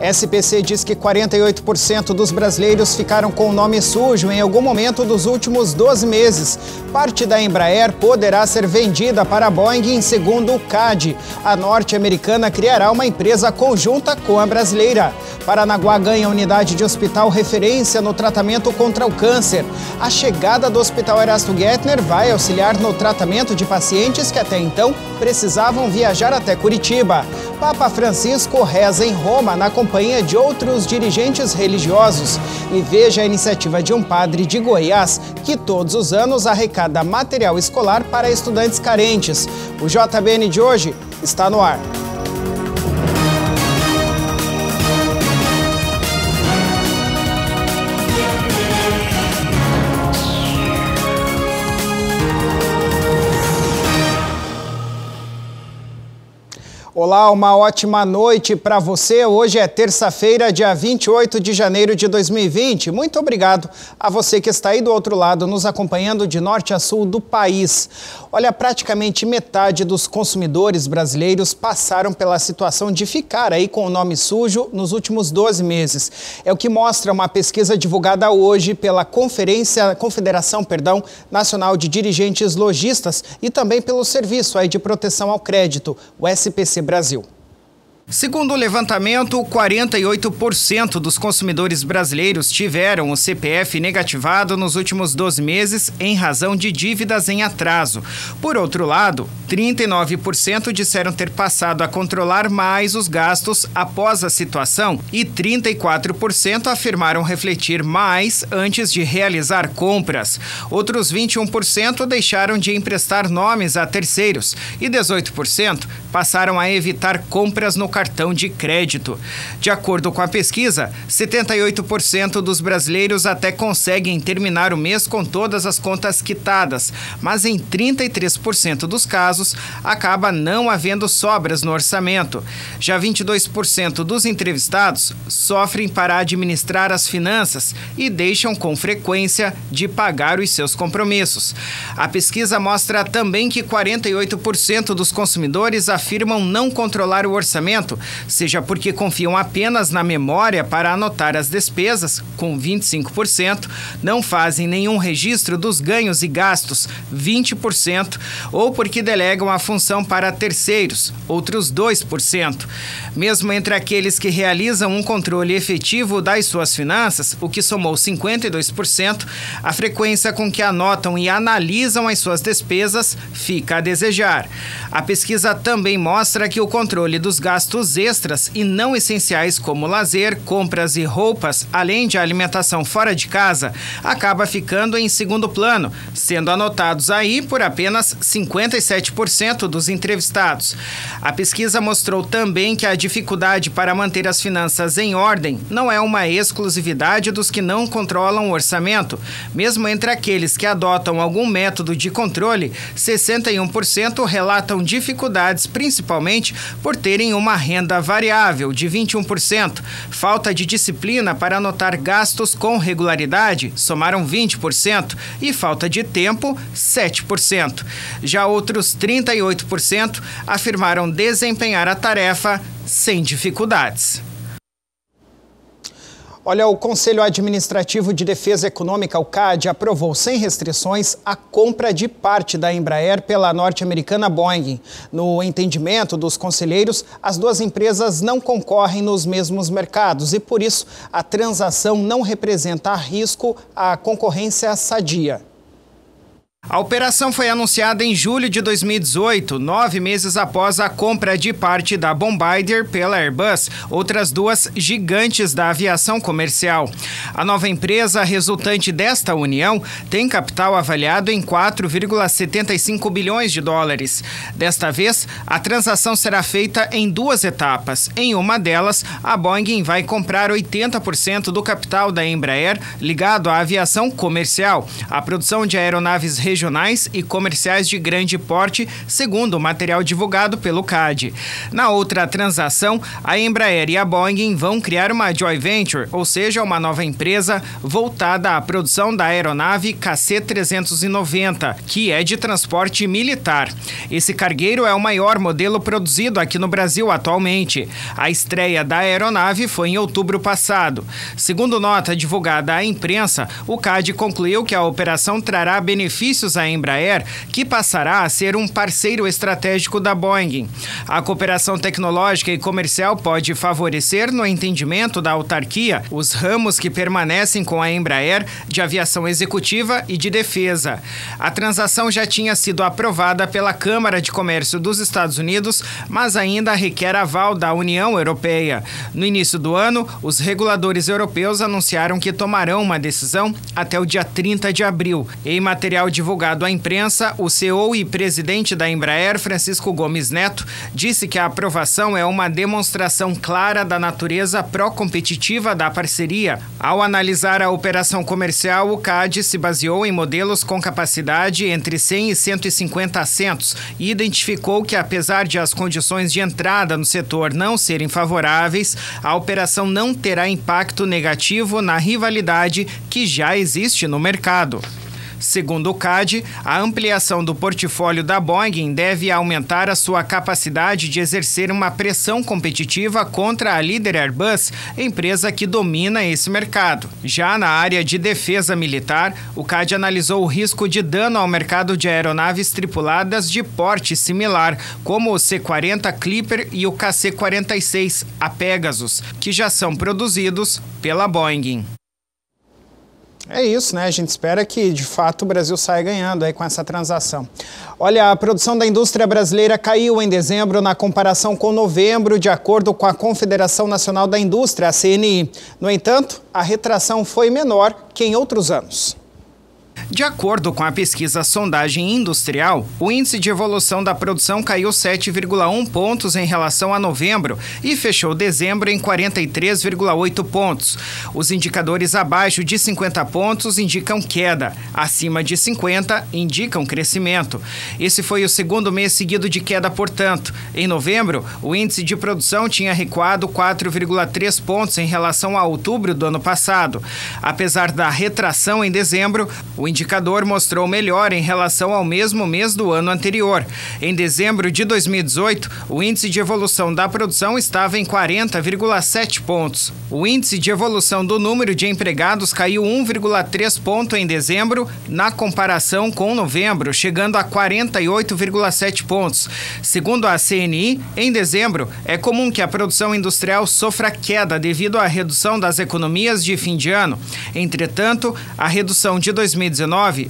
SPC diz que 48% dos brasileiros ficaram com o nome sujo em algum momento dos últimos 12 meses. Parte da Embraer poderá ser vendida para a Boeing, segundo o CAD. A norte-americana criará uma empresa conjunta com a brasileira. Paranaguá ganha unidade de hospital referência no tratamento contra o câncer. A chegada do Hospital Erasto Gettner vai auxiliar no tratamento de pacientes que até então precisavam viajar até Curitiba. Papa Francisco reza em Roma na companhia de outros dirigentes religiosos. E veja a iniciativa de um padre de Goiás que todos os anos arrecada material escolar para estudantes carentes. O JBN de hoje está no ar. Olá, uma ótima noite para você. Hoje é terça-feira, dia 28 de janeiro de 2020. Muito obrigado a você que está aí do outro lado, nos acompanhando de norte a sul do país. Olha, praticamente metade dos consumidores brasileiros passaram pela situação de ficar aí com o nome sujo nos últimos 12 meses. É o que mostra uma pesquisa divulgada hoje pela Confederação Nacional de Dirigentes Lojistas e também pelo Serviço aí de Proteção ao Crédito, o SPC Brasil. Segundo o levantamento, 48% dos consumidores brasileiros tiveram o CPF negativado nos últimos 12 meses em razão de dívidas em atraso. Por outro lado, 39% disseram ter passado a controlar mais os gastos após a situação e 34% afirmaram refletir mais antes de realizar compras. Outros 21% deixaram de emprestar nomes a terceiros e 18% passaram a evitar compras no cartão de crédito. De acordo com a pesquisa, 78% dos brasileiros até conseguem terminar o mês com todas as contas quitadas, mas em 33% dos casos acaba não havendo sobras no orçamento. Já 22% dos entrevistados sofrem para administrar as finanças e deixam com frequência de pagar os seus compromissos. A pesquisa mostra também que 48% dos consumidores afirmam não controlar o orçamento, seja porque confiam apenas na memória para anotar as despesas, com 25%, não fazem nenhum registro dos ganhos e gastos, 20%, ou porque delegam a função para terceiros, outros 2%. Mesmo entre aqueles que realizam um controle efetivo das suas finanças, o que somou 52%, a frequência com que anotam e analisam as suas despesas fica a desejar. A pesquisa também mostra que o controle dos gastos extras e não essenciais como lazer, compras e roupas, além de alimentação fora de casa, acaba ficando em segundo plano, sendo anotados aí por apenas 57% dos entrevistados. A pesquisa mostrou também que a dificuldade para manter as finanças em ordem não é uma exclusividade dos que não controlam o orçamento. Mesmo entre aqueles que adotam algum método de controle, 61% relatam dificuldades, principalmente por terem uma renda variável de 21%, falta de disciplina para anotar gastos com regularidade, somaram 20%, e falta de tempo, 7%. Já outros 38% afirmaram desempenhar a tarefa sem dificuldades. Olha, o Conselho Administrativo de Defesa Econômica, o CAD, aprovou sem restrições a compra de parte da Embraer pela norte-americana Boeing. No entendimento dos conselheiros, as duas empresas não concorrem nos mesmos mercados e, por isso, a transação não representa risco à concorrência sadia. A operação foi anunciada em julho de 2018, 9 meses após a compra de parte da Bombardier pela Airbus, outras duas gigantes da aviação comercial. A nova empresa resultante desta união tem capital avaliado em 4,75 bilhões de dólares. Desta vez, a transação será feita em duas etapas. Em uma delas, a Boeing vai comprar 80% do capital da Embraer ligado à aviação comercial. A produção de aeronaves regionais regionais e comerciais de grande porte, segundo o material divulgado pelo CAD. Na outra transação, a Embraer e a Boeing vão criar uma joint venture, ou seja, uma nova empresa voltada à produção da aeronave KC-390, que é de transporte militar. Esse cargueiro é o maior modelo produzido aqui no Brasil atualmente. A estreia da aeronave foi em outubro passado. Segundo nota divulgada à imprensa, o CAD concluiu que a operação trará benefícios à Embraer, que passará a ser um parceiro estratégico da Boeing. A cooperação tecnológica e comercial pode favorecer, no entendimento da autarquia, os ramos que permanecem com a Embraer de aviação executiva e de defesa. A transação já tinha sido aprovada pela Câmara de Comércio dos Estados Unidos, mas ainda requer aval da União Europeia. No início do ano, os reguladores europeus anunciaram que tomarão uma decisão até o dia 30 de abril. Em material divulgado à imprensa, o CEO e presidente da Embraer, Francisco Gomes Neto, disse que a aprovação é uma demonstração clara da natureza pró-competitiva da parceria. Ao analisar a operação comercial, o CAD se baseou em modelos com capacidade entre 100 e 150 assentos e identificou que, apesar de as condições de entrada no setor não serem favoráveis, a operação não terá impacto negativo na rivalidade que já existe no mercado. Segundo o CAD, a ampliação do portfólio da Boeing deve aumentar a sua capacidade de exercer uma pressão competitiva contra a líder Airbus, empresa que domina esse mercado. Já na área de defesa militar, o CAD analisou o risco de dano ao mercado de aeronaves tripuladas de porte similar, como o C-40 Clipper e o KC-46, a Pegasus, que já são produzidos pela Boeing. É isso, né? A gente espera que, de fato, o Brasil saia ganhando aí com essa transação. Olha, a produção da indústria brasileira caiu em dezembro na comparação com novembro, de acordo com a Confederação Nacional da Indústria, a CNI. No entanto, a retração foi menor que em outros anos. De acordo com a pesquisa Sondagem Industrial, o índice de evolução da produção caiu 7,1 pontos em relação a novembro e fechou dezembro em 43,8 pontos. Os indicadores abaixo de 50 pontos indicam queda, acima de 50 indicam crescimento. Esse foi o segundo mês seguido de queda, portanto. Em novembro, o índice de produção tinha recuado 4,3 pontos em relação a outubro do ano passado. Apesar da retração em dezembro, o indicador mostrou melhor em relação ao mesmo mês do ano anterior. Em dezembro de 2018, o índice de evolução da produção estava em 40,7 pontos. O índice de evolução do número de empregados caiu 1,3 ponto em dezembro, na comparação com novembro, chegando a 48,7 pontos. Segundo a CNI, em dezembro, é comum que a produção industrial sofra queda devido à redução das economias de fim de ano. Entretanto, a redução de 2019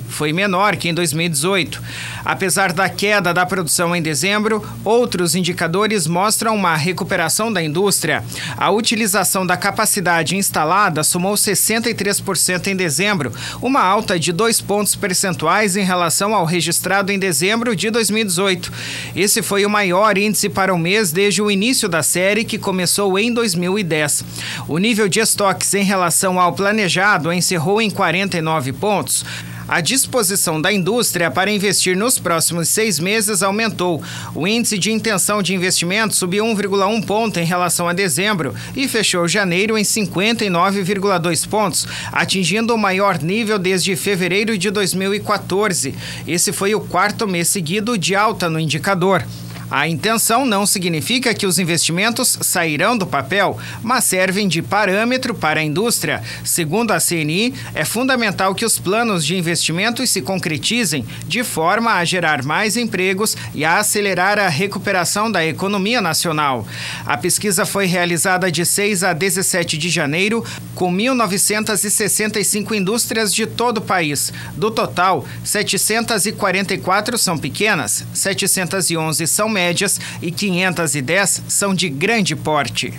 foi menor que em 2018. Apesar da queda da produção em dezembro, outros indicadores mostram uma recuperação da indústria. A utilização da capacidade instalada somou 63% em dezembro, uma alta de 2 pontos percentuais em relação ao registrado em dezembro de 2018. Esse foi o maior índice para o mês desde o início da série, que começou em 2010. O nível de estoques em relação ao planejado encerrou em 49 pontos. A disposição da indústria para investir nos próximos 6 meses aumentou. O índice de intenção de investimento subiu 1,1 ponto em relação a dezembro e fechou janeiro em 59,2 pontos, atingindo o maior nível desde fevereiro de 2014. Esse foi o 4º mês seguido de alta no indicador. A intenção não significa que os investimentos sairão do papel, mas servem de parâmetro para a indústria. Segundo a CNI, é fundamental que os planos de investimentos se concretizem de forma a gerar mais empregos e a acelerar a recuperação da economia nacional. A pesquisa foi realizada de 6 a 17 de janeiro, com 1.965 indústrias de todo o país. Do total, 744 são pequenas, 711 são médias e 510 são de grande porte.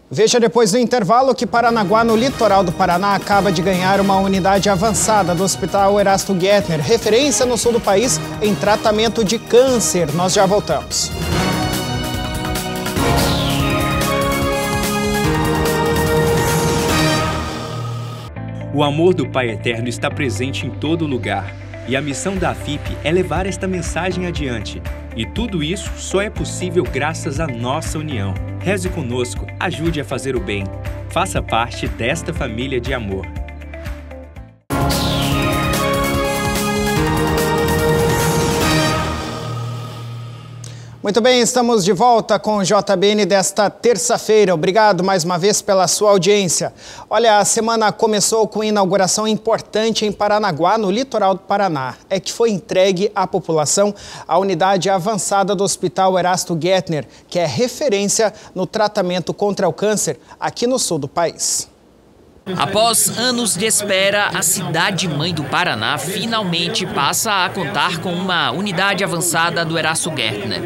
Veja depois do intervalo que Paranaguá, no litoral do Paraná, acaba de ganhar uma unidade avançada do Hospital Erasto Gettner, referência no sul do país em tratamento de câncer. Nós já voltamos. O amor do Pai Eterno está presente em todo lugar. E a missão da AFIP é levar esta mensagem adiante. E tudo isso só é possível graças à nossa união. Reze conosco, ajude a fazer o bem. Faça parte desta família de amor. Muito bem, estamos de volta com o JBN desta terça-feira. Obrigado mais uma vez pela sua audiência. Olha, a semana começou com inauguração importante em Paranaguá, no litoral do Paraná. É que foi entregue à população a unidade avançada do Hospital Erasto Gettner, que é referência no tratamento contra o câncer aqui no sul do país. Após anos de espera, a cidade-mãe do Paraná finalmente passa a contar com uma unidade avançada do Erasto Gettner.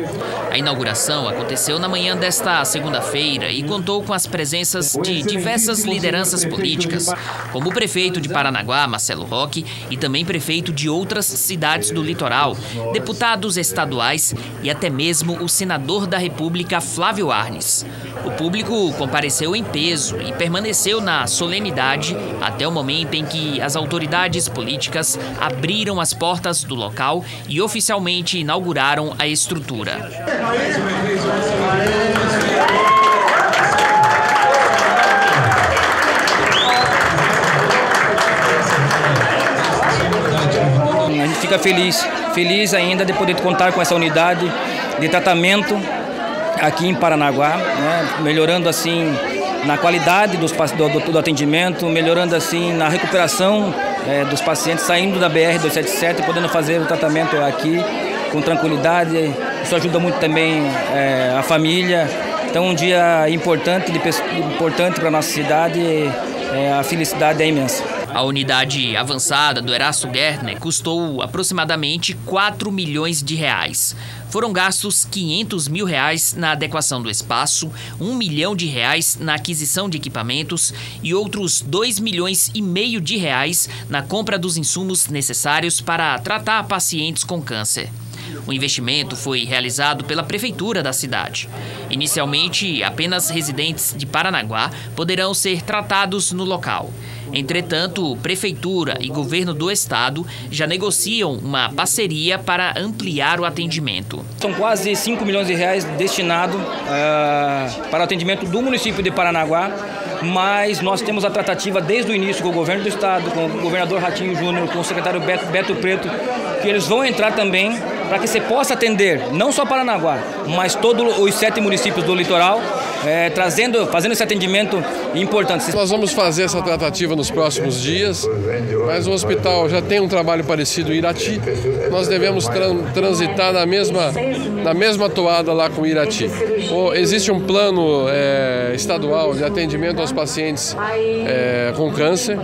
A inauguração aconteceu na manhã desta segunda-feira e contou com as presenças de diversas lideranças políticas, como o prefeito de Paranaguá, Marcelo Roque, e também prefeito de outras cidades do litoral, deputados estaduais e até mesmo o senador da República, Flávio Arnes. O público compareceu em peso e permaneceu na solenidade até o momento em que as autoridades políticas abriram as portas do local e oficialmente inauguraram a estrutura. A gente fica feliz ainda de poder contar com essa unidade de tratamento aqui em Paranaguá, né? Melhorando assim na qualidade do atendimento, melhorando assim na recuperação dos pacientes saindo da BR-277 e podendo fazer o tratamento aqui com tranquilidade. Isso ajuda muito também a família. Então um dia importante para a nossa cidade, a felicidade é imensa. A unidade avançada do Erasto Gettner custou aproximadamente 4 milhões de reais. Foram gastos 500 mil reais na adequação do espaço, 1 milhão de reais na aquisição de equipamentos e outros 2 milhões e meio de reais na compra dos insumos necessários para tratar pacientes com câncer. O investimento foi realizado pela prefeitura da cidade. Inicialmente, apenas residentes de Paranaguá poderão ser tratados no local. Entretanto, prefeitura e governo do estado já negociam uma parceria para ampliar o atendimento. São quase 5 milhões de reais destinados para o atendimento do município de Paranaguá, mas nós temos a tratativa desde o início com o governo do estado, com o governador Ratinho Júnior, com o secretário Beto Preto, que eles vão entrar também para que você possa atender não só Paranaguá, mas todos os 7 municípios do litoral, fazendo esse atendimento importante. Nós vamos fazer essa tratativa nos próximos dias, mas o hospital já tem um trabalho parecido em Irati. Nós devemos transitar na mesma toada lá com Irati. Existe um plano estadual de atendimento aos pacientes com câncer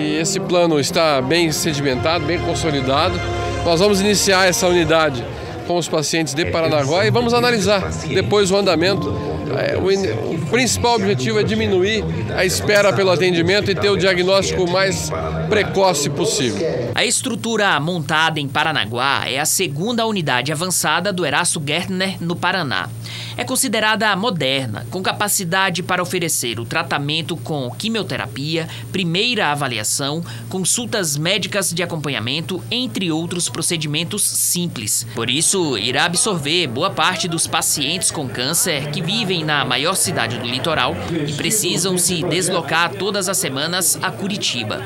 e esse plano está bem sedimentado, bem consolidado. Nós vamos iniciar essa unidade com os pacientes de Paranaguá e vamos analisar depois o andamento. O principal objetivo é diminuir a espera pelo atendimento e ter o diagnóstico mais precoce possível. A estrutura montada em Paranaguá é a segunda unidade avançada do Erasto Gettner no Paraná. É considerada moderna, com capacidade para oferecer o tratamento com quimioterapia, primeira avaliação, consultas médicas de acompanhamento, entre outros procedimentos simples. Por isso, irá absorver boa parte dos pacientes com câncer que vivem na maior cidade do litoral e precisam se deslocar todas as semanas a Curitiba.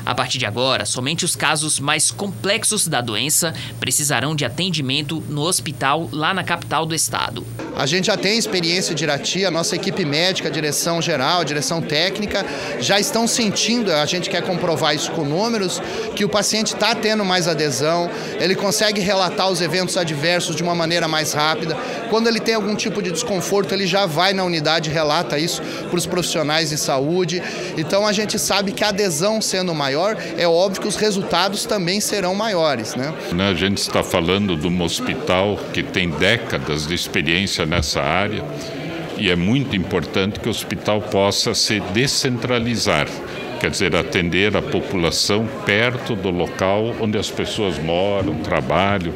A partir de agora, somente os casos mais complexos da doença precisarão de atendimento no hospital lá na capital do estado. A gente já tem experiência de Irati, a nossa equipe médica, a direção geral, a direção técnica, já estão sentindo, a gente quer comprovar isso com números, que o paciente está tendo mais adesão, ele consegue relatar os eventos adversos de uma maneira mais rápida. Quando ele tem algum tipo de desconforto, ele já vai na unidade e relata isso para os profissionais de saúde. Então a gente sabe que a adesão sendo maior, é óbvio que os resultados também serão maiores, né? A gente está falando de um hospital que tem décadas de experiência nessa área e é muito importante que o hospital possa se descentralizar, quer dizer, atender a população perto do local onde as pessoas moram, trabalham.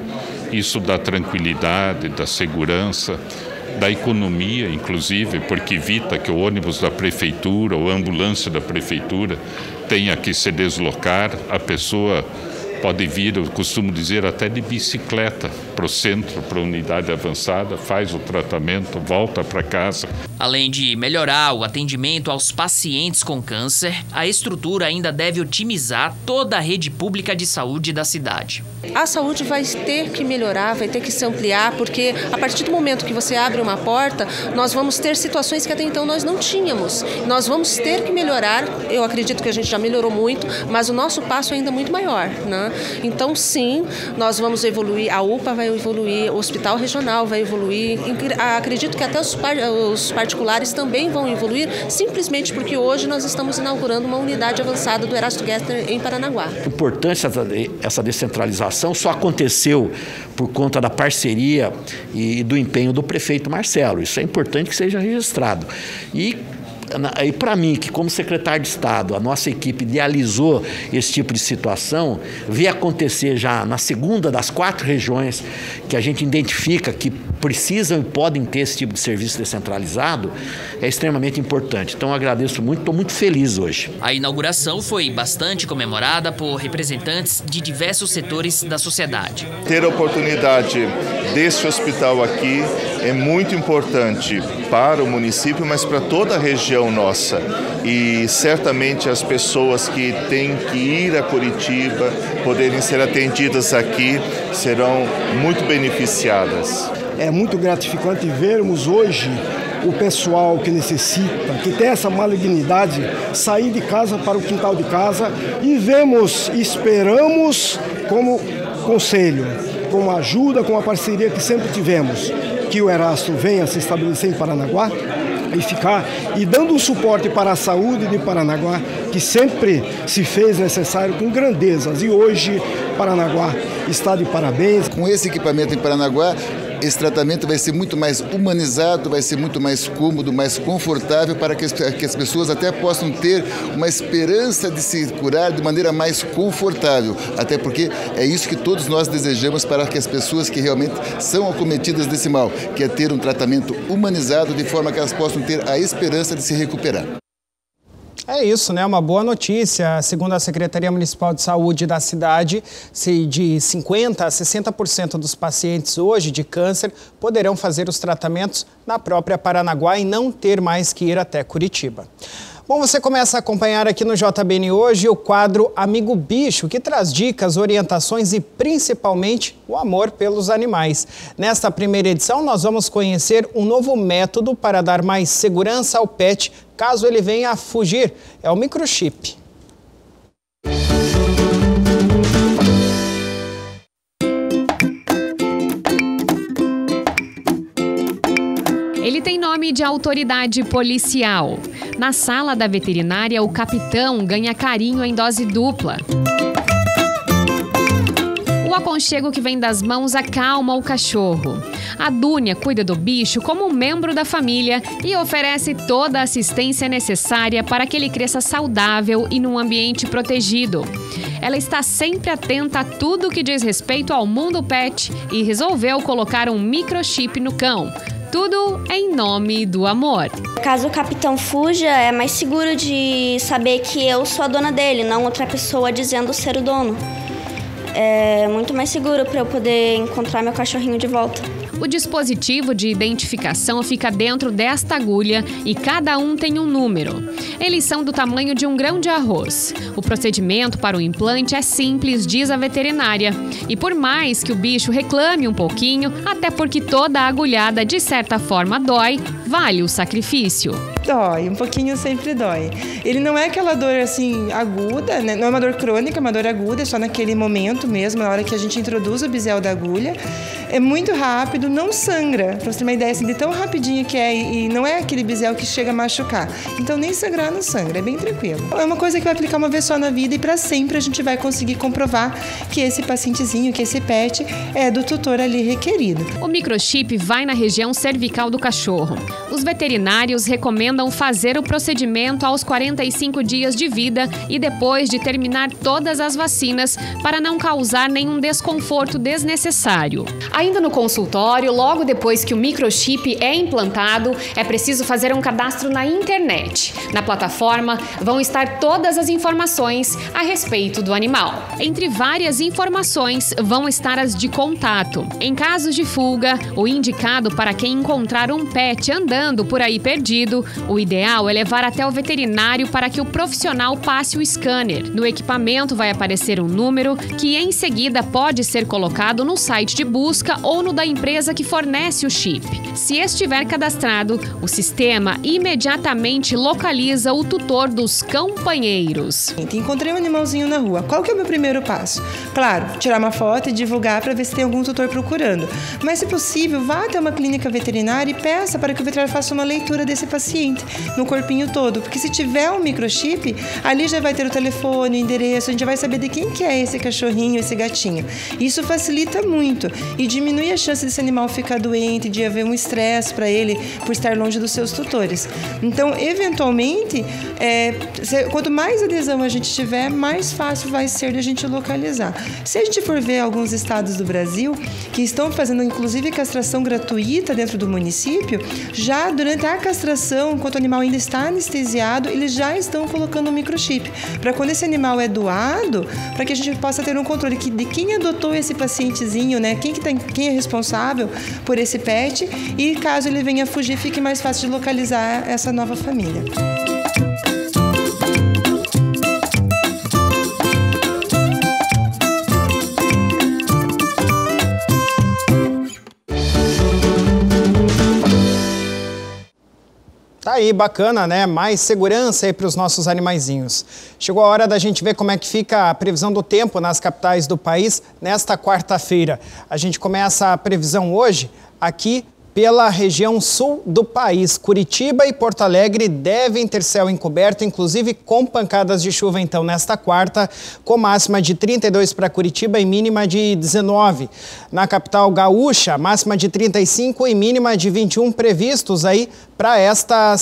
Isso dá tranquilidade, dá segurança da economia, inclusive, porque evita que o ônibus da prefeitura ou a ambulância da prefeitura tenha que se deslocar. A pessoa pode vir, eu costumo dizer, até de bicicleta para o centro, para a unidade avançada, faz o tratamento, volta para casa. Além de melhorar o atendimento aos pacientes com câncer, a estrutura ainda deve otimizar toda a rede pública de saúde da cidade. A saúde vai ter que melhorar, vai ter que se ampliar, porque a partir do momento que você abre uma porta, nós vamos ter situações que até então nós não tínhamos. Nós vamos ter que melhorar, eu acredito que a gente já melhorou muito, mas o nosso passo é ainda muito maior, né? Então, sim, nós vamos evoluir, a UPA vai evoluir, o hospital regional vai evoluir, acredito que até os particulares também vão evoluir, simplesmente porque hoje nós estamos inaugurando uma unidade avançada do Erasto Gerstner em Paranaguá. A importância dessa descentralização só aconteceu por conta da parceria e do empenho do prefeito Marcelo. Isso é importante que seja registrado. E para mim, que como secretário de Estado, a nossa equipe idealizou esse tipo de situação, ver acontecer já na segunda das 4 regiões que a gente identifica que precisam e podem ter esse tipo de serviço descentralizado, é extremamente importante. Então, eu agradeço muito, estou muito feliz hoje. A inauguração foi bastante comemorada por representantes de diversos setores da sociedade. Ter a oportunidade desse hospital aqui é muito importante para o município, mas para toda a região nossa. E certamente as pessoas que têm que ir a Curitiba, poderem ser atendidas aqui, serão muito beneficiadas. É muito gratificante vermos hoje o pessoal que necessita, que tem essa malignidade, sair de casa para o quintal de casa e esperamos como conselho, como ajuda, com a parceria que sempre tivemos, que o Erasto venha se estabelecer em Paranaguá e ficar e dando um suporte para a saúde de Paranaguá, que sempre se fez necessário com grandezas. E hoje Paranaguá está de parabéns. Com esse equipamento em Paranaguá, esse tratamento vai ser muito mais humanizado, vai ser muito mais cômodo, mais confortável para que as pessoas até possam ter uma esperança de se curar de maneira mais confortável. Até porque é isso que todos nós desejamos para que as pessoas que realmente são acometidas desse mal, que é ter um tratamento humanizado de forma que elas possam ter a esperança de se recuperar. É isso, né? Uma boa notícia. Segundo a Secretaria Municipal de Saúde da cidade, de 50% a 60% dos pacientes hoje de câncer poderão fazer os tratamentos na própria Paranaguá e não ter mais que ir até Curitiba. Bom, você começa a acompanhar aqui no JBN hoje o quadro Amigo Bicho, que traz dicas, orientações e principalmente o amor pelos animais. Nesta primeira edição, nós vamos conhecer um novo método para dar mais segurança ao pet caso ele venha a fugir. É o microchip. Ele tem nome de autoridade policial. Na sala da veterinária, o capitão ganha carinho em dose dupla. O aconchego que vem das mãos acalma o cachorro. A Dúnia cuida do bicho como um membro da família e oferece toda a assistência necessária para que ele cresça saudável e num ambiente protegido. Ela está sempre atenta a tudo que diz respeito ao mundo pet e resolveu colocar um microchip no cão. Tudo em nome do amor. Caso o capitão fuja, é mais seguro de saber que eu sou a dona dele, não outra pessoa dizendo ser o dono. É muito mais seguro para eu poder encontrar meu cachorrinho de volta. O dispositivo de identificação fica dentro desta agulha e cada um tem um número. Eles são do tamanho de um grão de arroz. O procedimento para o implante é simples, diz a veterinária. E por mais que o bicho reclame um pouquinho, até porque toda agulhada de certa forma dói, vale o sacrifício. Dói, um pouquinho sempre dói. Ele não é aquela dor assim aguda, né? Não é uma dor crônica, é uma dor aguda, é só naquele momento mesmo, na hora que a gente introduz o bisel da agulha. É muito rápido, não sangra. Pra você ter uma ideia assim, de tão rapidinho que é, e não é aquele bisel que chega a machucar. Então nem sangrar não sangra, é bem tranquilo. É uma coisa que vai aplicar uma vez só na vida e para sempre a gente vai conseguir comprovar que esse pacientezinho, que esse pet é do tutor ali requerido. O microchip vai na região cervical do cachorro. Os veterinários recomendam fazer o procedimento aos 45 dias de vida e depois de terminar todas as vacinas para não causar nenhum desconforto desnecessário. Ainda no consultório, obrigatório, logo depois que o microchip é implantado, é preciso fazer um cadastro na internet. Na plataforma vão estar todas as informações a respeito do animal. Entre várias informações vão estar as de contato. Em casos de fuga, o indicado para quem encontrar um pet andando por aí perdido, o ideal é levar até o veterinário para que o profissional passe o scanner. No equipamento vai aparecer um número que em seguida pode ser colocado no site de busca ou no da empresa que fornece o chip. Se estiver cadastrado, o sistema imediatamente localiza o tutor dos companheiros. Encontrei um animalzinho na rua. Qual que é o meu primeiro passo? Claro, tirar uma foto e divulgar para ver se tem algum tutor procurando. Mas, se possível, vá até uma clínica veterinária e peça para que o veterinário faça uma leitura desse paciente no corpinho todo. Porque se tiver um microchip, ali já vai ter o telefone, o endereço, a gente já vai saber de quem que é esse cachorrinho, esse gatinho. Isso facilita muito e diminui a chance desse animal ficar doente, de haver um estresse para ele por estar longe dos seus tutores. Então, eventualmente, quanto mais adesão a gente tiver, mais fácil vai ser de a gente localizar. Se a gente for ver alguns estados do Brasil que estão fazendo, inclusive, castração gratuita dentro do município, já durante a castração, enquanto o animal ainda está anestesiado, eles já estão colocando um microchip. Para quando esse animal é doado, para que a gente possa ter um controle de quem adotou esse pacientezinho, né? Quem é responsável por esse pet e caso ele venha fugir, fique mais fácil de localizar essa nova família. Tá aí, bacana, né? Mais segurança aí para os nossos animaizinhos. Chegou a hora da gente ver como é que fica a previsão do tempo nas capitais do país nesta quarta-feira. A gente começa a previsão hoje aqui pela região sul do país. Curitiba e Porto Alegre devem ter céu encoberto, inclusive com pancadas de chuva, então, nesta quarta, com máxima de 32 para Curitiba e mínima de 19. Na capital gaúcha, máxima de 35 e mínima de 21 previstos aí para esta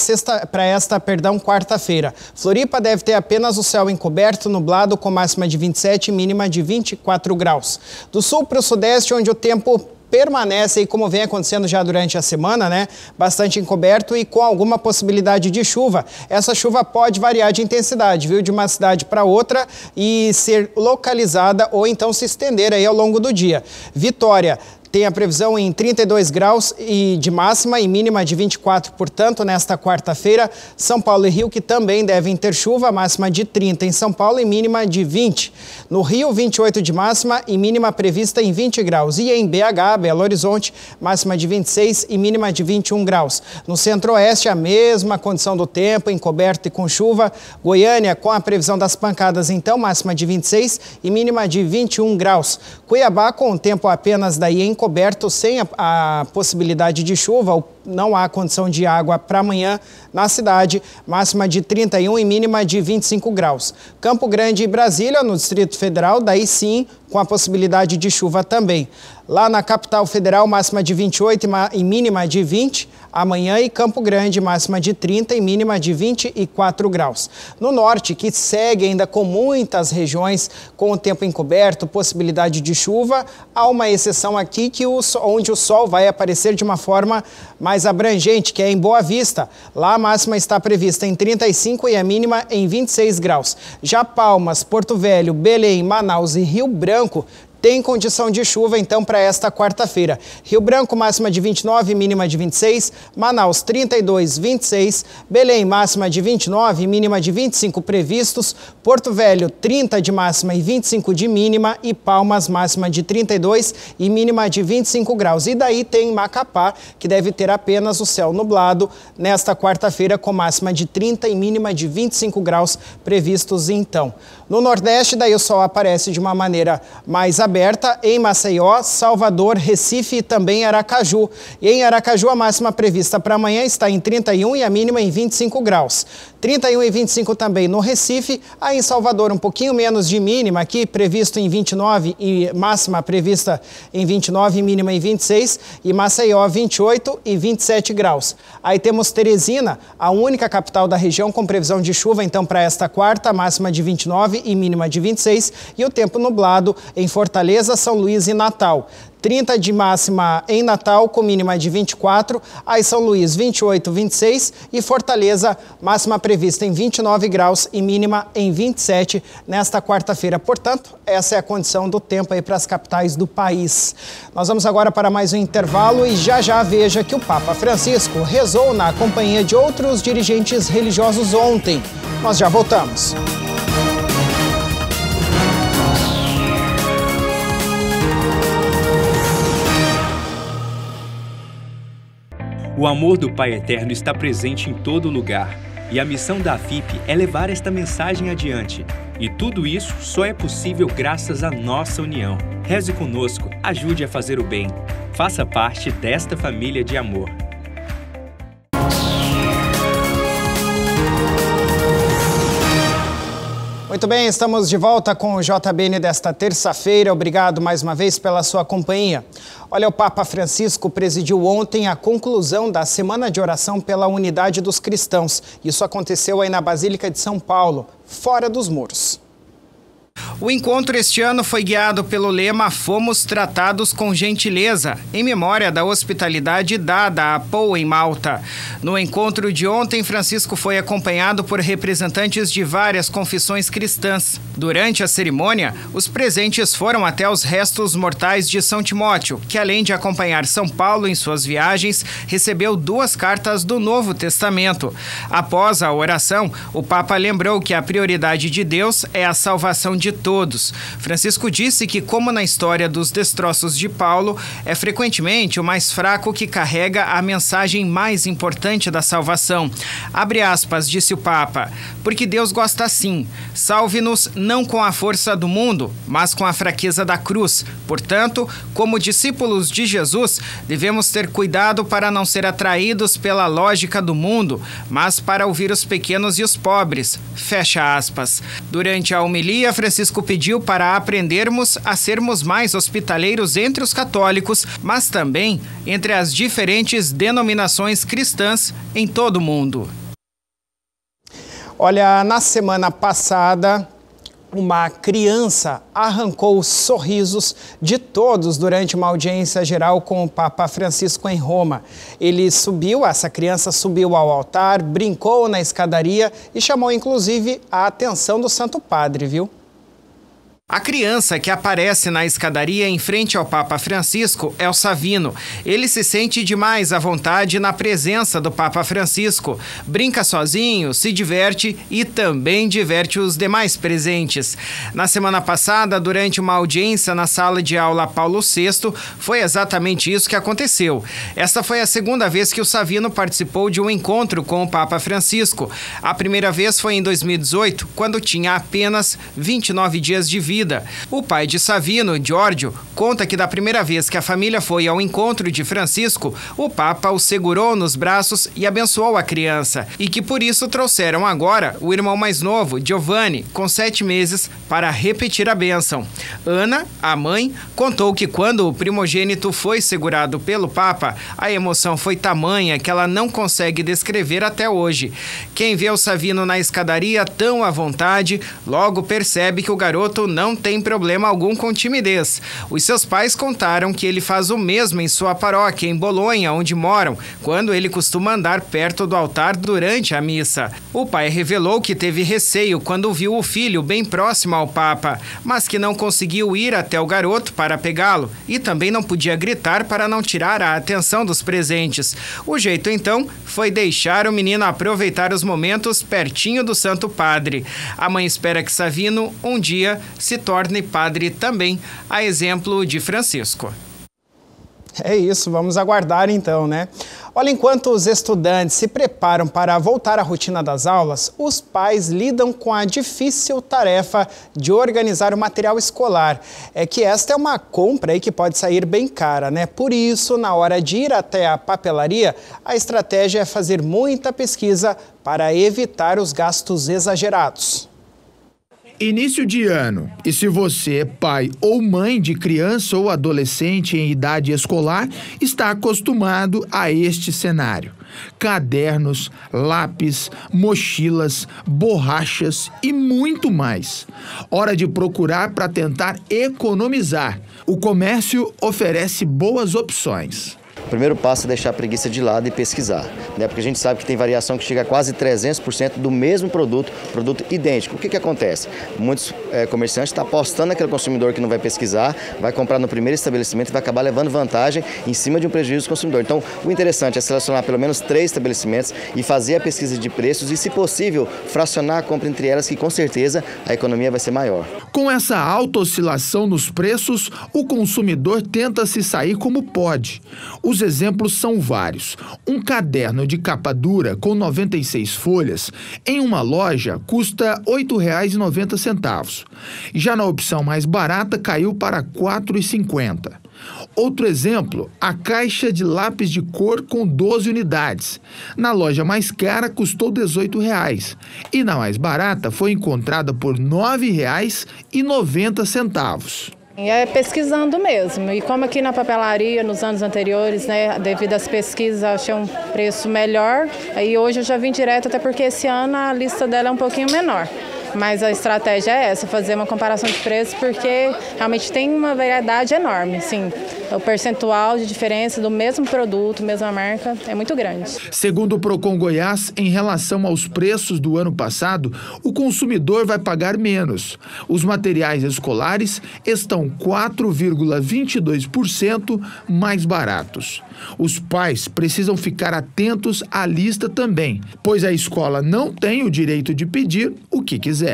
quarta-feira. Floripa deve ter apenas o céu encoberto, nublado, com máxima de 27 e mínima de 24 graus. Do sul para o sudeste, onde o tempo permanece aí, como vem acontecendo já durante a semana, né? Bastante encoberto e com alguma possibilidade de chuva. Essa chuva pode variar de intensidade, viu? De uma cidade para outra e ser localizada ou então se estender aí ao longo do dia. Vitória tem a previsão em 32 graus de máxima e mínima de 24, portanto, nesta quarta-feira. São Paulo e Rio, que também devem ter chuva, máxima de 30 em São Paulo e mínima de 20. No Rio, 28 de máxima e mínima prevista em 20 graus. E em BH, Belo Horizonte, máxima de 26 e mínima de 21 graus. No Centro-Oeste, a mesma condição do tempo, encoberto e com chuva. Goiânia, com a previsão das pancadas, então, máxima de 26 e mínima de 21 graus. Cuiabá, com o tempo apenas daí encoberto, sem a possibilidade de chuva, não há condição de água para amanhã na cidade, máxima de 31 e mínima de 25 graus. Campo Grande e Brasília, no Distrito Federal, daí sim, com a possibilidade de chuva também. Lá na capital federal, máxima de 28 e mínima de 20 amanhã, e Campo Grande, máxima de 30 e mínima de 24 graus. No norte, que segue ainda com muitas regiões com o tempo encoberto, possibilidade de chuva, há uma exceção aqui onde o sol vai aparecer de uma forma mais abrangente, que é em Boa Vista. Lá a máxima está prevista em 35 e a mínima em 26 graus. Já Palmas, Porto Velho, Belém, Manaus e Rio Branco tem condição de chuva, então, para esta quarta-feira. Rio Branco, máxima de 29, mínima de 26. Manaus, 32, 26. Belém, máxima de 29, mínima de 25 previstos. Porto Velho, 30 de máxima e 25 de mínima. E Palmas, máxima de 32 e mínima de 25 graus. E daí tem Macapá, que deve ter apenas o céu nublado nesta quarta-feira, com máxima de 30 e mínima de 25 graus previstos, então. No Nordeste, daí o sol aparece de uma maneira mais aberta em Maceió, Salvador, Recife e também Aracaju. E em Aracaju, a máxima prevista para amanhã está em 31 e a mínima em 25 graus. 31 e 25 também no Recife. Aí em Salvador, um pouquinho menos de mínima, aqui previsto em 29 e máxima prevista em 29 e mínima em 26. E Maceió, 28 e 27 graus. Aí temos Teresina, a única capital da região com previsão de chuva, então, para esta quarta, máxima de 29 e mínima de 26. E o tempo nublado em Fortaleza, São Luís e Natal. 30 de máxima em Natal, com mínima de 24, aí São Luís 28, 26 e Fortaleza, máxima prevista em 29 graus e mínima em 27 nesta quarta-feira. Portanto, essa é a condição do tempo aí para as capitais do país. Nós vamos agora para mais um intervalo e já veja que o Papa Francisco rezou na companhia de outros dirigentes religiosos ontem. Nós já voltamos. O amor do Pai Eterno está presente em todo lugar. E a missão da AFIP é levar esta mensagem adiante. E tudo isso só é possível graças à nossa união. Reze conosco, ajude a fazer o bem. Faça parte desta família de amor. Muito bem, estamos de volta com o JBN desta terça-feira. Obrigado mais uma vez pela sua companhia. Olha, o Papa Francisco presidiu ontem a conclusão da Semana de Oração pela Unidade dos Cristãos. Isso aconteceu aí na Basílica de São Paulo, fora dos muros. O encontro este ano foi guiado pelo lema Fomos Tratados com Gentileza, em memória da hospitalidade dada a Pau em Malta. No encontro de ontem, Francisco foi acompanhado por representantes de várias confissões cristãs. Durante a cerimônia, os presentes foram até os restos mortais de São Timóteo, que além de acompanhar São Paulo em suas viagens, recebeu 2 cartas do Novo Testamento. Após a oração, o Papa lembrou que a prioridade de Deus é a salvação de todos. Francisco disse que, como na história dos destroços de Paulo, é frequentemente o mais fraco que carrega a mensagem mais importante da salvação. Abre aspas, disse o Papa, porque Deus gosta assim, salve-nos não com a força do mundo, mas com a fraqueza da cruz. Portanto, como discípulos de Jesus, devemos ter cuidado para não ser atraídos pela lógica do mundo, mas para ouvir os pequenos e os pobres. Fecha aspas. Durante a homilia, Francisco pediu para aprendermos a sermos mais hospitaleiros entre os católicos, mas também entre as diferentes denominações cristãs em todo o mundo. Olha, na semana passada, uma criança arrancou os sorrisos de todos durante uma audiência geral com o Papa Francisco em Roma. Essa criança subiu ao altar, brincou na escadaria e chamou inclusive a atenção do Santo Padre, viu? A criança que aparece na escadaria em frente ao Papa Francisco é o Savino. Ele se sente demais à vontade na presença do Papa Francisco. Brinca sozinho, se diverte e também diverte os demais presentes. Na semana passada, durante uma audiência na sala de aula Paulo VI, foi exatamente isso que aconteceu. Esta foi a segunda vez que o Savino participou de um encontro com o Papa Francisco. A primeira vez foi em 2018, quando tinha apenas 29 dias de vida. O pai de Savino, Giorgio, conta que da primeira vez que a família foi ao encontro de Francisco, o Papa o segurou nos braços e abençoou a criança, e que por isso trouxeram agora o irmão mais novo, Giovanni, com 7 meses, para repetir a bênção. Ana, a mãe, contou que quando o primogênito foi segurado pelo Papa, a emoção foi tamanha que ela não consegue descrever até hoje. Quem vê o Savino na escadaria tão à vontade, logo percebe que o garoto não tem problema algum com timidez. Os seus pais contaram que ele faz o mesmo em sua paróquia, em Bolonha, onde moram, quando ele costuma andar perto do altar durante a missa. O pai revelou que teve receio quando viu o filho bem próximo ao Papa, mas que não conseguiu ir até o garoto para pegá-lo e também não podia gritar para não tirar a atenção dos presentes. O jeito, então, foi deixar o menino aproveitar os momentos pertinho do Santo Padre. A mãe espera que Savino, um dia, se torne padre também, a exemplo de Francisco. É isso, vamos aguardar então, né? Olha, enquanto os estudantes se preparam para voltar à rotina das aulas, os pais lidam com a difícil tarefa de organizar o material escolar. É que esta é uma compra aí que pode sair bem cara, né? Por isso, na hora de ir até a papelaria, a estratégia é fazer muita pesquisa para evitar os gastos exagerados. Início de ano. E se você é pai ou mãe de criança ou adolescente em idade escolar, está acostumado a este cenário. cadernos, lápis, mochilas, borrachas e muito mais. Hora de procurar para tentar economizar. O comércio oferece boas opções. O primeiro passo é deixar a preguiça de lado e pesquisar, né? Porque a gente sabe que tem variação que chega a quase 300% do mesmo produto idêntico. O que acontece? Muitos comerciantes estão apostando naquele consumidor que não vai pesquisar, vai comprar no primeiro estabelecimento e vai acabar levando vantagem em cima de um prejuízo do consumidor. Então, o interessante é selecionar pelo menos 3 estabelecimentos e fazer a pesquisa de preços e, se possível, fracionar a compra entre elas, que com certeza a economia vai ser maior. Com essa alta oscilação nos preços, o consumidor tenta se sair como pode. Os exemplos são vários. Um caderno de capa dura com 96 folhas em uma loja custa R$ 8,90. Já na opção mais barata caiu para R$ 4,50. Outro exemplo, a caixa de lápis de cor com 12 unidades. Na loja mais cara custou R$ 18,00 e na mais barata foi encontrada por R$ 9,90. É pesquisando mesmo, e como aqui na papelaria nos anos anteriores, né, devido às pesquisas, achei um preço melhor, aí hoje eu já vim direto, até porque esse ano a lista dela é um pouquinho menor. Mas a estratégia é essa, fazer uma comparação de preços, porque realmente tem uma variedade enorme, sim. O percentual de diferença do mesmo produto, mesma marca, é muito grande. Segundo o Procon Goiás, em relação aos preços do ano passado, o consumidor vai pagar menos. Os materiais escolares estão 4,22% mais baratos. Os pais precisam ficar atentos à lista também, pois a escola não tem o direito de pedir o que quiser.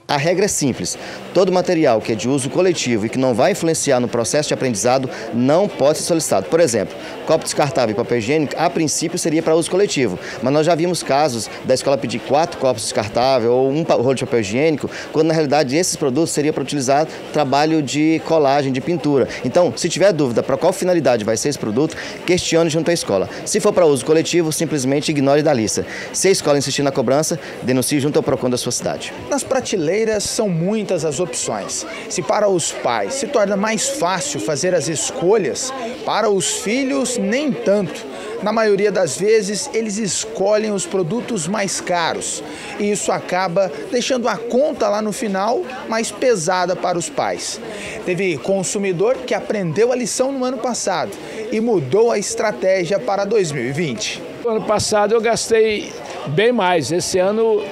A regra é simples. Todo material que é de uso coletivo e que não vai influenciar no processo de aprendizado não pode ser solicitado. Por exemplo, copo descartável e papel higiênico, a princípio seria para uso coletivo, mas nós já vimos casos da escola pedir 4 copos descartáveis ou um rolo de papel higiênico, quando na realidade esses produtos seriam para utilizar trabalho de colagem, de pintura. Então, se tiver dúvida para qual finalidade vai ser esse produto, questione junto à escola. Se for para uso coletivo, simplesmente ignore da lista. Se a escola insistir na cobrança, denuncie junto ao Procon da sua cidade. Nas prateleiras são muitas as opções. Se para os pais se torna mais fácil fazer as escolhas, para os filhos nem tanto. Na maioria das vezes, eles escolhem os produtos mais caros e isso acaba deixando a conta lá no final mais pesada para os pais. Teve consumidor que aprendeu a lição no ano passado e mudou a estratégia para 2020. No ano passado eu gastei bem mais. Esse ano,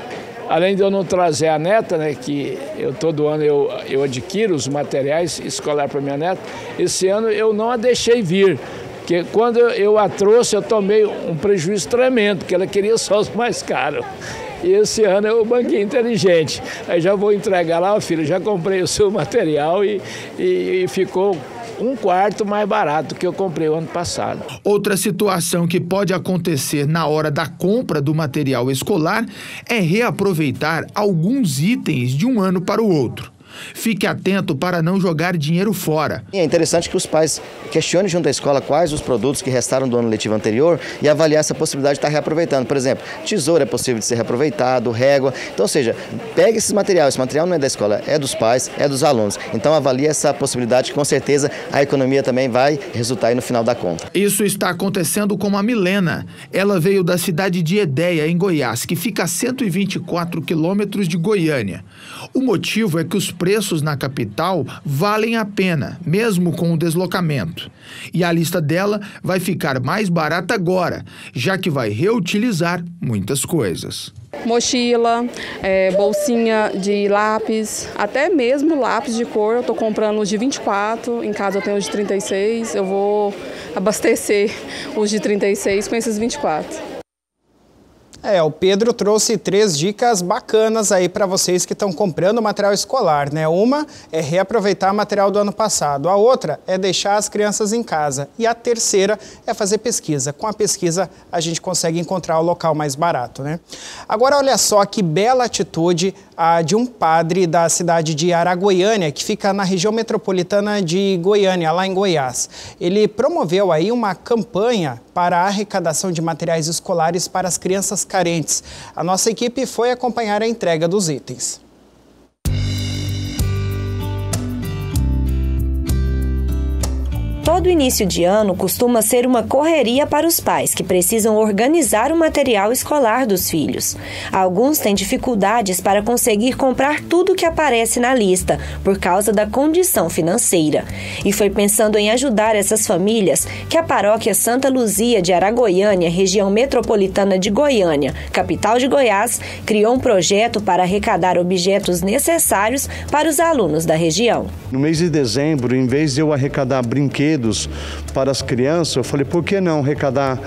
além de eu não trazer a neta, né, que todo ano eu adquiro os materiais escolares para minha neta, esse ano eu não a deixei vir. Porque quando eu a trouxe, eu tomei um prejuízo tremendo, porque ela queria só os mais caros. E esse ano eu banquei inteligente. Aí já vou entregar lá, filha, já comprei o seu material e ficou 1/4 mais barato que eu comprei o ano passado. Outra situação que pode acontecer na hora da compra do material escolar é reaproveitar alguns itens de um ano para o outro. Fique atento para não jogar dinheiro fora. É interessante que os pais questionem junto à escola quais os produtos que restaram do ano letivo anterior e avaliar essa possibilidade de estar reaproveitando. Por exemplo, tesoura é possível de ser reaproveitado, régua. Então, ou seja, pegue esse material não é da escola, é dos pais, é dos alunos. Então, avalie essa possibilidade que com certeza a economia também vai resultar aí no final da conta. Isso está acontecendo com a Milena. Ela veio da cidade de Edéia, em Goiás, que fica a 124 quilômetros de Goiânia. O motivo é que os preços na capital valem a pena, mesmo com o deslocamento. E a lista dela vai ficar mais barata agora, já que vai reutilizar muitas coisas. Mochila, bolsinha de lápis, até mesmo lápis de cor. Eu estou comprando os de 24, em casa eu tenho os de 36, eu vou abastecer os de 36 com esses 24. O Pedro trouxe 3 dicas bacanas aí para vocês que estão comprando material escolar, né? Uma é reaproveitar material do ano passado, a outra é deixar as crianças em casa e a terceira é fazer pesquisa. Com a pesquisa a gente consegue encontrar o local mais barato, né? Agora olha só que bela atitude a de um padre da cidade de Araguaiânia, que fica na região metropolitana de Goiânia, lá em Goiás. Ele promoveu aí uma campanha para a arrecadação de materiais escolares para as crianças carentes. A nossa equipe foi acompanhar a entrega dos itens. todo início de ano costuma ser uma correria para os pais que precisam organizar o material escolar dos filhos. Alguns têm dificuldades para conseguir comprar tudo que aparece na lista por causa da condição financeira. E foi pensando em ajudar essas famílias que a paróquia Santa Luzia de Aragoiânia, região metropolitana de Goiânia, capital de Goiás, criou um projeto para arrecadar objetos necessários para os alunos da região. No mês de dezembro, em vez de eu arrecadar brinquedos para as crianças, eu falei, por que não arrecadar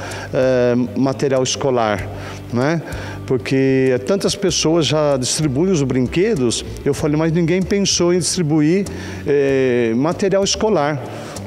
material escolar, né? Porque tantas pessoas já distribuem os brinquedos, eu falei, mas ninguém pensou em distribuir material escolar,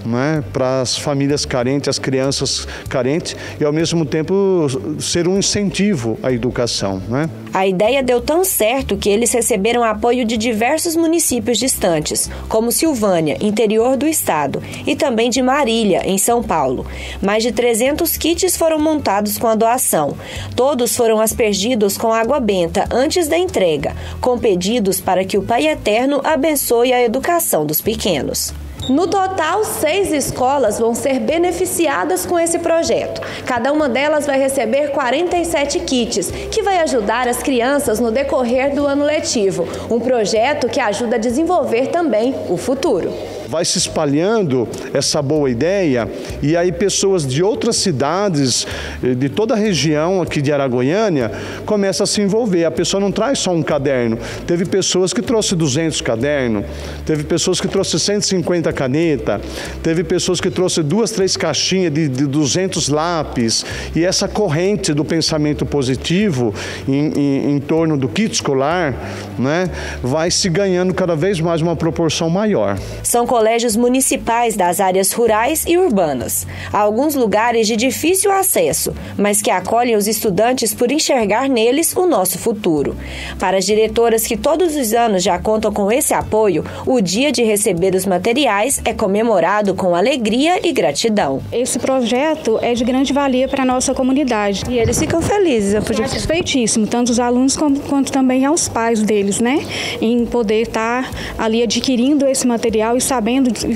né, para as famílias carentes, as crianças carentes, e ao mesmo tempo ser um incentivo à educação, né? A ideia deu tão certo que eles receberam apoio de diversos municípios distantes, como Silvânia, interior do estado, e também de Marília, em São Paulo. Mais de 300 kits foram montados com a doação. Todos foram aspergidos com água benta antes da entrega, com pedidos para que o Pai Eterno abençoe a educação dos pequenos. No total, 6 escolas vão ser beneficiadas com esse projeto. Cada uma delas vai receber 47 kits, que vai ajudar as crianças no decorrer do ano letivo. Um projeto que ajuda a desenvolver também o futuro. Vai se espalhando essa boa ideia e aí pessoas de outras cidades, de toda a região aqui de Aragoiânia, começam a se envolver. A pessoa não traz só um caderno. Teve pessoas que trouxe 200 cadernos, teve pessoas que trouxe 150 caneta, teve pessoas que trouxe 2, 3 caixinhas de 200 lápis. E essa corrente do pensamento positivo em torno do kit escolar, né, vai se ganhando cada vez mais uma proporção maior. São colégios municipais das áreas rurais e urbanas. Há alguns lugares de difícil acesso, mas que acolhem os estudantes por enxergar neles o nosso futuro. Para as diretoras que todos os anos já contam com esse apoio, o dia de receber os materiais é comemorado com alegria e gratidão. Esse projeto é de grande valia para a nossa comunidade. E eles ficam felizes, satisfeitíssimos, tanto os alunos quanto também aos pais deles, né? Em poder estar ali adquirindo esse material e sabendo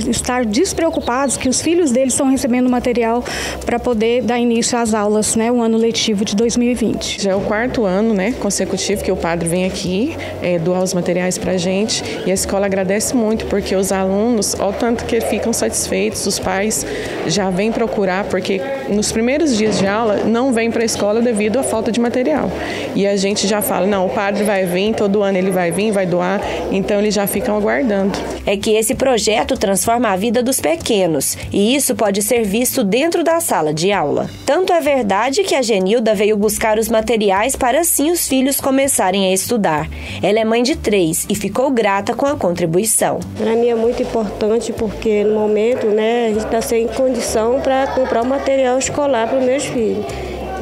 estar despreocupados que os filhos deles estão recebendo material para poder dar início às aulas, né, o ano letivo de 2020. Já é o 4º ano, né, consecutivo que o padre vem aqui doar os materiais para a gente, e a escola agradece muito porque os alunos, ao tanto que ficam satisfeitos, os pais já vêm procurar, porque nos primeiros dias de aula não vêm para a escola devido à falta de material. E a gente já fala, não, o padre vai vir, todo ano ele vai vir, vai doar, então eles já ficam aguardando. É que esse projeto transforma a vida dos pequenos, e isso pode ser visto dentro da sala de aula. Tanto é verdade que a Genilda veio buscar os materiais para assim os filhos começarem a estudar. Ela é mãe de 3 e ficou grata com a contribuição. Para mim é muito importante porque no momento, né, a gente está sem condição para comprar o material escolar para os meus filhos.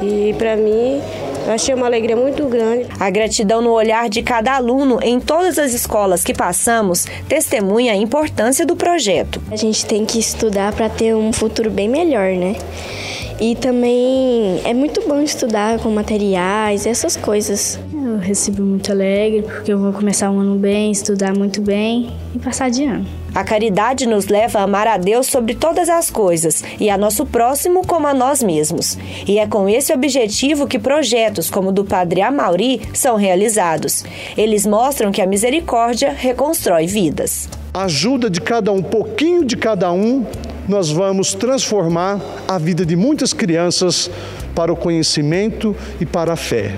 E para mim, eu achei uma alegria muito grande. A gratidão no olhar de cada aluno em todas as escolas que passamos testemunha a importância do projeto. A gente tem que estudar para ter um futuro bem melhor, né? E também é muito bom estudar com materiais, essas coisas. Eu recebi muito alegre porque eu vou começar um ano bem, estudar muito bem e passar de ano. A caridade nos leva a amar a Deus sobre todas as coisas e a nosso próximo como a nós mesmos. E é com esse objetivo que projetos como o do Padre Amauri são realizados. Eles mostram que a misericórdia reconstrói vidas. A ajuda de cada um, pouquinho de cada um, nós vamos transformar a vida de muitas crianças para o conhecimento e para a fé.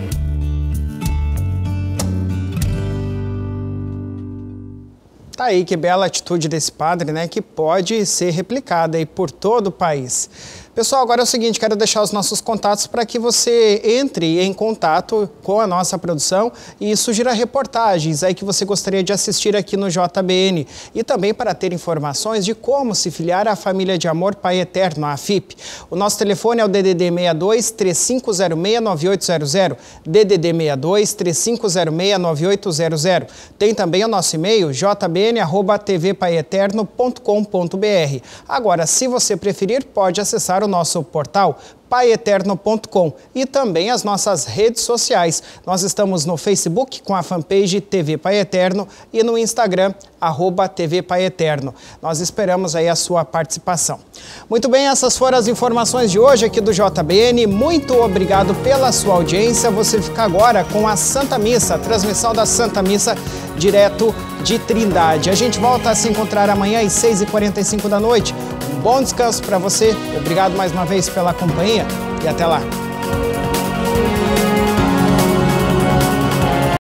Tá aí, que bela atitude desse padre, né? Que pode ser replicada aí por todo o país. Pessoal, agora é o seguinte, quero deixar os nossos contatos para que você entre em contato com a nossa produção e sugira reportagens aí que você gostaria de assistir aqui no JBN. E também para ter informações de como se filiar à Família de Amor Pai Eterno, a FIP. O nosso telefone é o DDD 62 3506 9800, DDD 62 3506 9800. Tem também o nosso e-mail jbn@tvpaieterno.com.br. Agora, se você preferir, pode acessar o nosso portal paietterno.com e também as nossas redes sociais. Nós estamos no Facebook com a fanpage TV Pai Eterno e no Instagram, @TV Pai Eterno. Nós esperamos aí a sua participação. Muito bem, essas foram as informações de hoje aqui do JBN. Muito obrigado pela sua audiência. Você fica agora com a Santa Missa, a transmissão da Santa Missa direto de Trindade. A gente volta a se encontrar amanhã às 6h45 da noite. Um bom descanso para você. Obrigado mais uma vez pela companhia e até lá.